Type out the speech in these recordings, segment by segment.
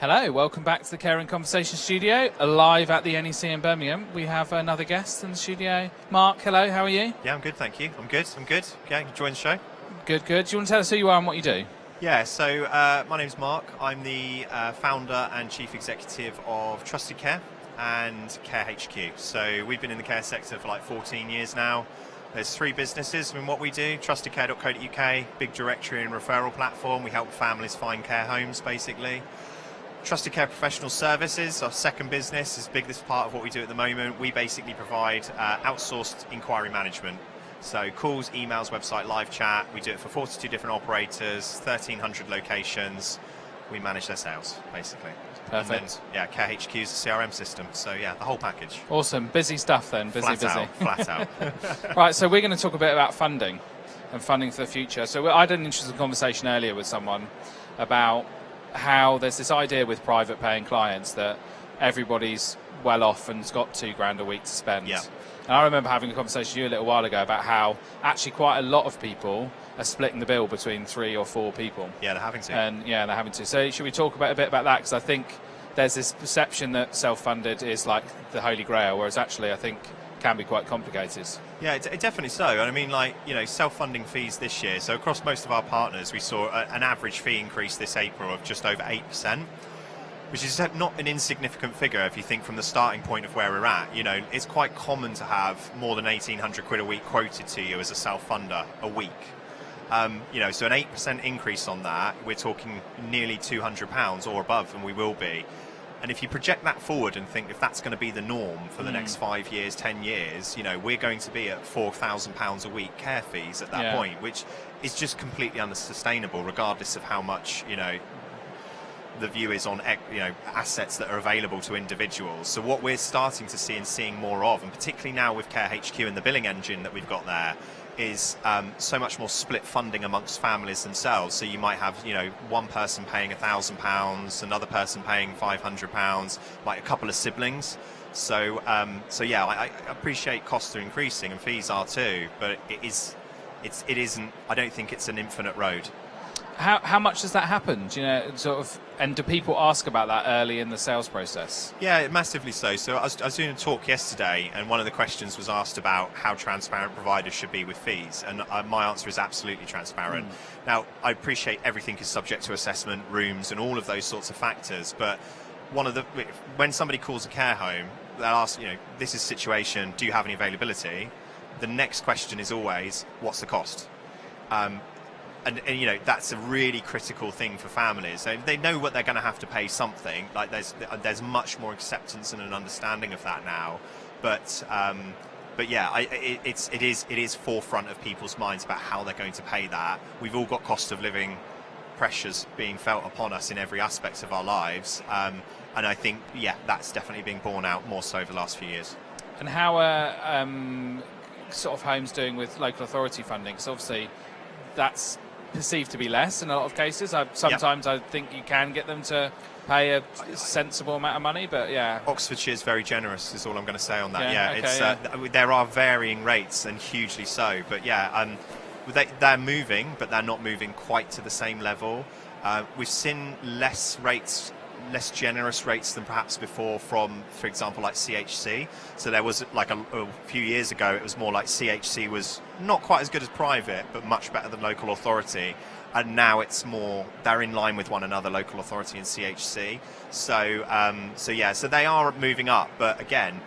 Hello, welcome back to the Care and Conversation studio, live at the NEC in Birmingham. We have another guest in the studio. Mark, hello, how are you? Yeah, I'm good, thank you. I'm good. Yeah, enjoying the show. Good. Do you want to tell us who you are and what you do? Yeah, so my name's Mark. I'm the founder and chief executive of Trusted Care and Care HQ. So we've been in the care sector for like 14 years now. There's 3 businesses in what we do: trustedcare.co.uk, big directory and referral platform. We help families find care homes, basically. Trusted Care Professional Services, our second business, is the biggest part of what we do at the moment. We basically provide outsourced inquiry management. So calls, emails, website, live chat. We do it for 42 different operators, 1,300 locations. We manage their sales, basically. Perfect. And then, yeah, Care HQ is the CRM system. So, yeah, the whole package. Awesome. Busy stuff then. Flat out. Right, so we're going to talk a bit about funding and funding for the future. So I had an interesting conversation earlier with someone about how there's this idea with private paying clients that everybody's well off and's got $2,000 a week to spend. Yeah. And I remember having a conversation with you a little while ago about how actually quite a lot of people are splitting the bill between 3 or 4 people. Yeah, they're having to. And yeah, they're having to. So should we talk a bit about that? Because I think there's this perception that self-funded is like the holy grail, whereas actually I think can be quite complicated. Yeah, it definitely so. And I mean, like, you know, self-funding fees this year. So across most of our partners, we saw an average fee increase this April of just over 8%, which is not an insignificant figure if you think from the starting point of where we're at. You know, it's quite common to have more than 1,800 quid a week quoted to you as a self-funder a week. You know, so an 8% increase on that, we're talking nearly £200 or above, and we will be. And if you project that forward and think if that's going to be the norm for the next 5 years, 10 years, you know, we're going to be at £4,000 a week care fees at that point, which is just completely unsustainable, regardless of how much, you know, the view is on, you know, assets that are available to individuals. So what we're starting to see and seeing more of, and particularly now with Care HQ and the billing engine that we've got there, is so much more split funding amongst families themselves. So you might have, you know, one person paying £1,000, another person paying £500, like a couple of siblings. So yeah, I appreciate costs are increasing and fees are too, but it isn't. I don't think it's an infinite road. How much does that happen? Do you know, sort of, and do people ask about that early in the sales process? Yeah, massively so. So I was doing a talk yesterday, and one of the questions was asked about how transparent providers should be with fees, and my answer is absolutely transparent. Now, I appreciate everything is subject to assessment, rooms, and all of those sorts of factors, but when somebody calls a care home, they'll ask, you know, this is situation, do you have any availability? The next question is always, what's the cost? And you know, that's a really critical thing for families. They know what they're going to have to pay something. Like there's much more acceptance and an understanding of that now. But yeah, it is forefront of people's minds about how they're going to pay that. We've all got cost of living pressures being felt upon us in every aspect of our lives. And I think, yeah, that's definitely being borne out more so over the last few years. And how are sort of homes doing with local authority funding? Because obviously that's perceived to be less in a lot of cases. Sometimes I think you can get them to pay a sensible amount of money, but yeah. Oxfordshire is very generous, is all I'm going to say on that. Yeah, there are varying rates, and hugely so, but yeah, they're moving, but they're not moving quite to the same level. We've seen less generous rates than perhaps before from, for example, like CHC. So there was like a few years ago, it was more like CHC was not quite as good as private, but much better than local authority. And now it's more, they're in line with one another, local authority and CHC. So they are moving up. But again,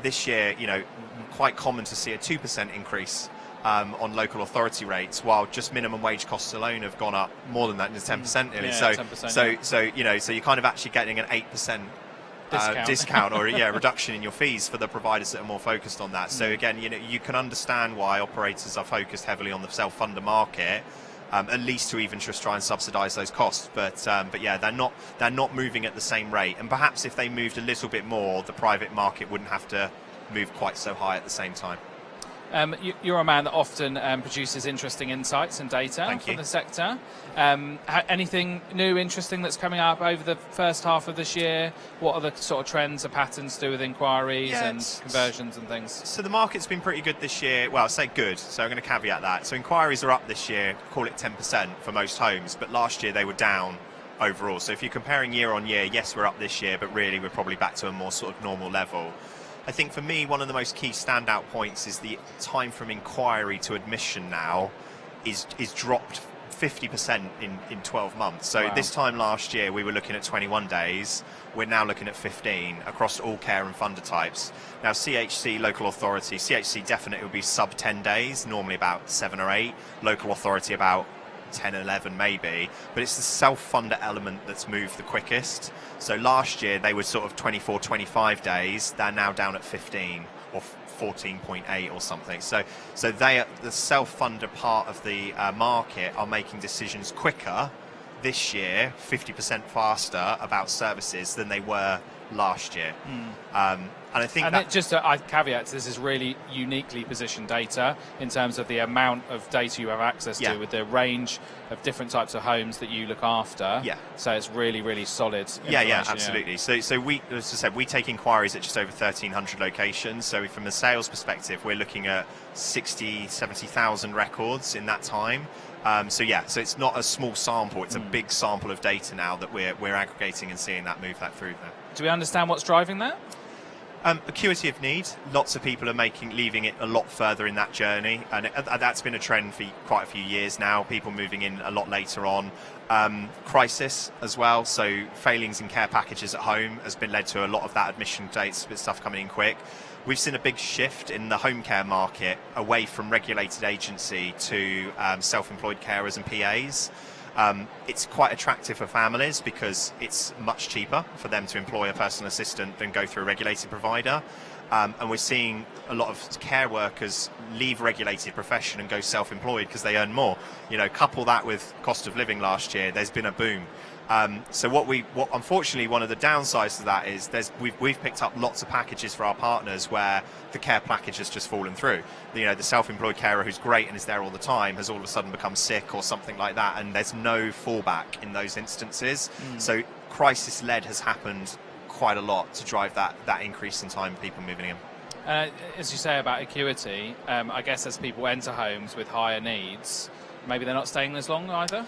this year, you know, quite common to see a 2% increase on local authority rates, while just minimum wage costs alone have gone up more than that, 10% nearly. Yeah, 10%, so you know, so you're kind of actually getting an 8% discount or reduction in your fees for the providers that are more focused on that. So again, you know, you can understand why operators are focused heavily on the self-funder market, at least to even just try and subsidise those costs. But yeah, they're not moving at the same rate. And perhaps if they moved a little bit more, the private market wouldn't have to move quite so high at the same time. You're a man that often produces interesting insights and data from the sector. Anything new, interesting that's coming up over the first half of this year? What are the sort of trends or patterns to do with inquiries and conversions and things? So the market's been pretty good this year. Well, I say good, so I'm going to caveat that. So inquiries are up this year, call it 10% for most homes, but last year they were down overall. So if you're comparing year on year, yes, we're up this year, but really we're probably back to a more sort of normal level. I think for me, one of the most key standout points is the time from inquiry to admission now is dropped 50% in 12 months. So this time last year we were looking at 21 days. We're now looking at 15 across all care and funder types. Now CHC, local authority, CHC definitely will be sub 10 days, normally about 7 or 8. Local authority about 10, 11 maybe, but it's the self-funder element that's moved the quickest. So last year they were sort of 24, 25 days. They're now down at 15 or 14.8 or something. So they, the self-funder part of the market, are making decisions quicker this year, 50% faster about services than they were last year. And I think I caveat, this is really uniquely positioned data in terms of the amount of data you have access to, with the range of different types of homes that you look after. So it's really, really solid. Yeah, absolutely. So we, as I said, we take inquiries at just over 1,300 locations. So from a sales perspective, we're looking at 60, 70,000 records in that time. So it's not a small sample, it's a big sample of data now that we're aggregating and seeing that move that through there. Do we understand what's driving that? Acuity of need. Lots of people are leaving it a lot further in that journey, and that's been a trend for quite a few years now. People moving in a lot later on. Crisis as well, so failings in care packages at home has been led to a lot of that admission dates, with stuff coming in quick. We've seen a big shift in the home care market away from regulated agency to self-employed carers and PAs. It's quite attractive for families because it's much cheaper for them to employ a personal assistant than go through a regulated provider. And we're seeing a lot of care workers leave regulated profession and go self-employed because they earn more. Couple that with cost of living last year, there's been a boom. So what unfortunately, one of the downsides to that is we've picked up lots of packages for our partners where the care package has just fallen through. The self-employed carer who's great and is there all the time has all of a sudden become sick or something like that, and there's no fallback in those instances. So crisis-led has happened quite a lot to drive that increase in time of people moving in. As you say about acuity, I guess as people enter homes with higher needs, maybe they're not staying as long either?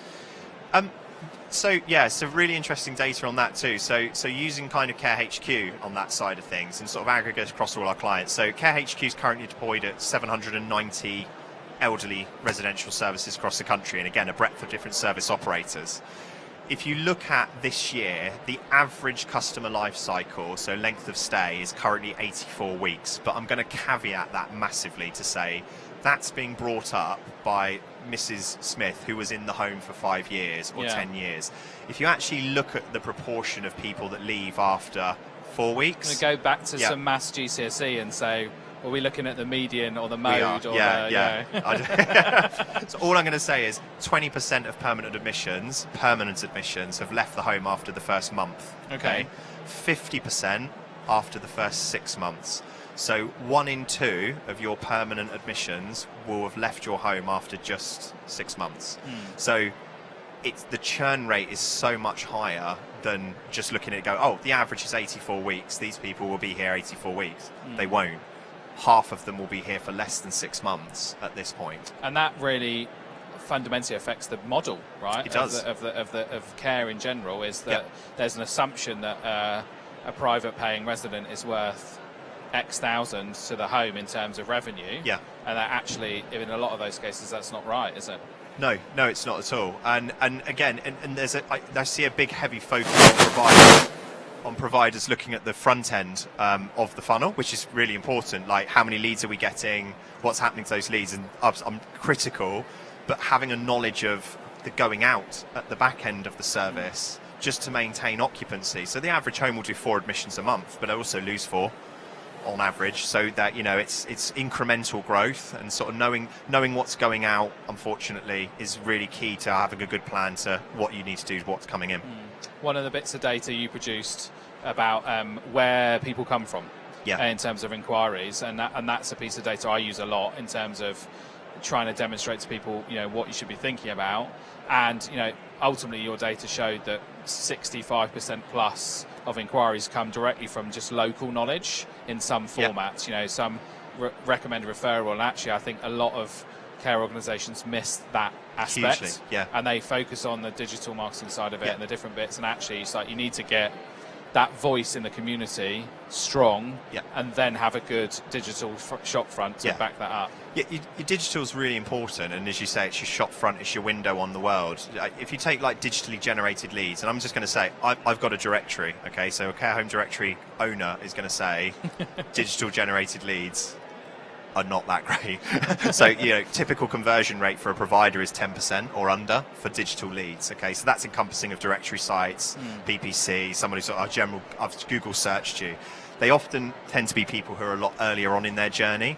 So really interesting data on that too. So using kind of Care HQ on that side of things and sort of aggregate across all our clients. So Care HQ is currently deployed at 790 elderly residential services across the country, and again a breadth of different service operators. If you look at this year, the average customer life cycle, so length of stay, is currently 84 weeks. But I'm going to caveat that massively to say that's being brought up by Mrs. Smith, who was in the home for 5 years or 10 years. If you actually look at the proportion of people that leave after 4 weeks... We go back to some maths GCSE and say, are we looking at the median or the mode? So all I'm going to say is 20% of permanent admissions have left the home after the first month. Okay. 50% after the first 6 months. So 1 in 2 of your permanent admissions will have left your home after just 6 months. So the churn rate is so much higher than just looking at it and go, the average is 84 weeks. These people will be here 84 weeks. They won't. Half of them will be here for less than 6 months at this point. And that really fundamentally affects the model, right? It does. Of care in general, is that there's an assumption that a private paying resident is worth X thousand to the home in terms of revenue. And that actually, in a lot of those cases, that's not right, is it? No, it's not at all. And again, there's I see a big heavy focus on providers looking at the front end of the funnel, which is really important. Like, how many leads are we getting? What's happening to those leads? And I'm critical, but having a knowledge of the going out at the back end of the service just to maintain occupancy. So the average home will do 4 admissions a month, but I also lose 4 on average. So that it's incremental growth, and sort of knowing what's going out, unfortunately, is really key to having a good plan to what you need to do, what's coming in. One of the bits of data you produced about where people come from in terms of inquiries, and that's a piece of data I use a lot in terms of trying to demonstrate to people what you should be thinking about. And ultimately your data showed that 65% plus of inquiries come directly from just local knowledge in some formats. Some recommend referral, and actually I think a lot of care organisations miss that aspect. Hugely, yeah. And they focus on the digital marketing side of it Yeah. and the different bits. And actually, it's like you need to get that voice in the community strong, Yeah. and then have a good digital shop front to Yeah. back that up. Yeah, your digital is really important, and as you say, it's your shop front, it's your window on the world. If you take like digitally generated leads, and I'm just going to say, I've got a directory, okay, so a care home directory owner is going to say digital generated leads are not that great. So, you know, typical conversion rate for a provider is 10% or under for digital leads. Okay, so that's encompassing of directory sites, PPC, someone who's I've Google searched you. They often tend to be people who are a lot earlier on in their journey.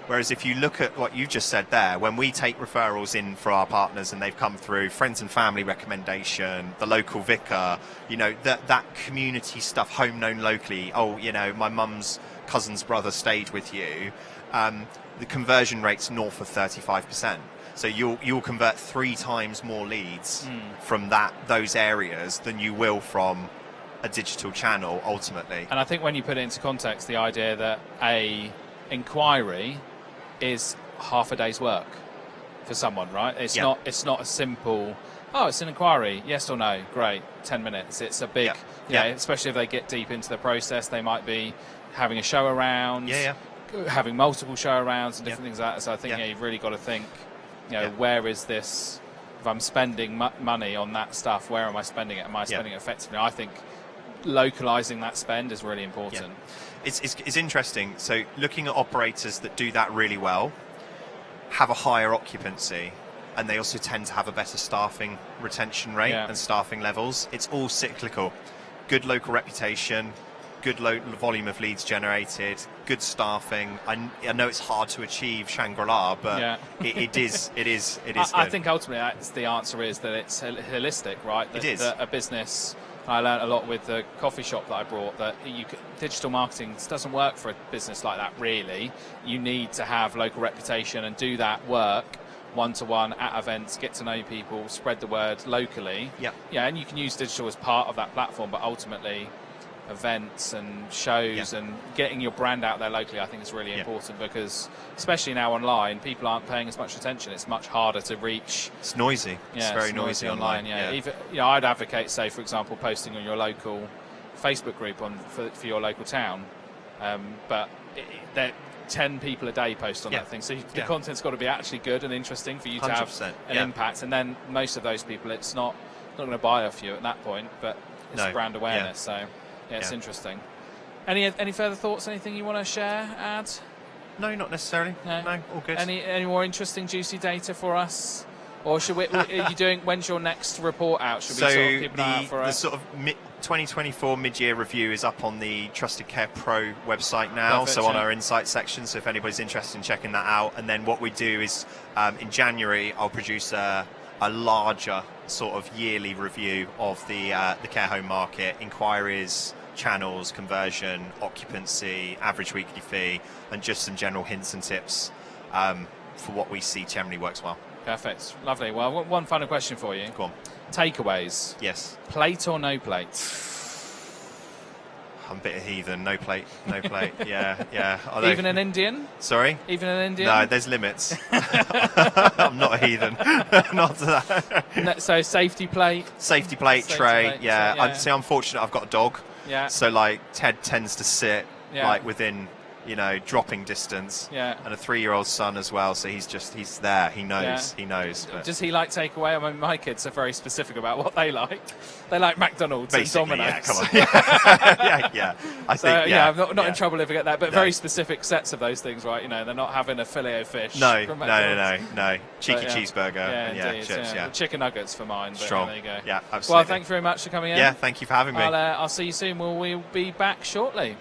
Whereas if you look at what you just said there, when we take referrals in for our partners and they've come through friends and family recommendation, the local vicar, you know, that community stuff, home known locally, oh, you know, my mum's cousin's brother stayed with you, the conversion rate's north of 35%. So you'll convert 3 times more leads from those areas than you will from a digital channel ultimately. And I think when you put it into context, the idea that a inquiry is half a day's work for someone, right? It's not a simple, oh, it's an inquiry, yes or no, great, 10 minutes. It's a big, especially if they get deep into the process, they might be having a show around, having multiple show arounds and different things like that. So I think you've really got to think, you know, where is this, if I'm spending money on that stuff, where am I spending it? Am I spending it effectively? I think localizing that spend is really important. It's interesting. So looking at operators that do that really well have a higher occupancy, and they also tend to have a better staffing retention rate and staffing levels. It's all cyclical. Good local reputation, good volume of leads generated, good staffing. I know it's hard to achieve Shangri-La, but it is I think ultimately the answer is that it's holistic, right? That, it is. That a business, I learned a lot with the coffee shop that I brought, that digital marketing doesn't work for a business like that, really. You need to have local reputation and do that work one-to-one at events, get to know people, spread the word locally. Yeah, and you can use digital as part of that platform, but ultimately events and shows and getting your brand out there locally, I think is really important, because especially now online, people aren't paying as much attention. It's much harder to reach. It's noisy. It's very noisy online. Even, you know, I'd advocate, say, for example, posting on your local Facebook group for your local town, but there 10 people a day post on that thing, so the content's got to be actually good and interesting for you to have an impact. And then most of those people, it's not going to buy off you at that point, but it's brand awareness. So it's interesting. Any further thoughts? Anything you want to share, add? No, not necessarily. No, all good. Any more interesting, juicy data for us? Or should we? Are you doing? When's your next report out? Should we sort of keep an eye out for the sort of 2024 mid-year review is up on the Trusted Care Pro website now. Perfect, so on our insight section. So if anybody's interested in checking that out, and then what we do is in January I'll produce a larger sort of yearly review of the care home market, inquiries, channels, conversion, occupancy, average weekly fee, and just some general hints and tips for what we see generally works well. Perfect. Lovely. Well, one final question for you. Go on. Takeaways. Yes. Plate or no plate? I'm a bit of heathen. No plate. No plate. Yeah. Although, even an Indian? Sorry? Even an Indian? No, there's limits. I'm not a heathen. Not to that. No, so safety plate? Safety plate, tray. Plate, yeah. So, I'd say I'm fortunate I've got a dog. Yeah. So like Ted tends to sit like within, you know, dropping distance. Yeah. And a 3-year-old son as well, so he's there. He knows. Yeah. He knows. Does he like takeaway? I mean, my kids are very specific about what they like. They like McDonald's basically, and Domino's. Yeah, come on. yeah. I think. Yeah, I'm not in trouble if I get that, but very specific sets of those things, right? You know, they're not having a filet o fish. No. Cheeky but, cheeseburger. Yeah, chips. Well, chicken nuggets for mine. But Strong. There you go. Yeah, absolutely. Well, thank you very much for coming in. Yeah, thank you for having me. I'll see you soon. We'll be back shortly.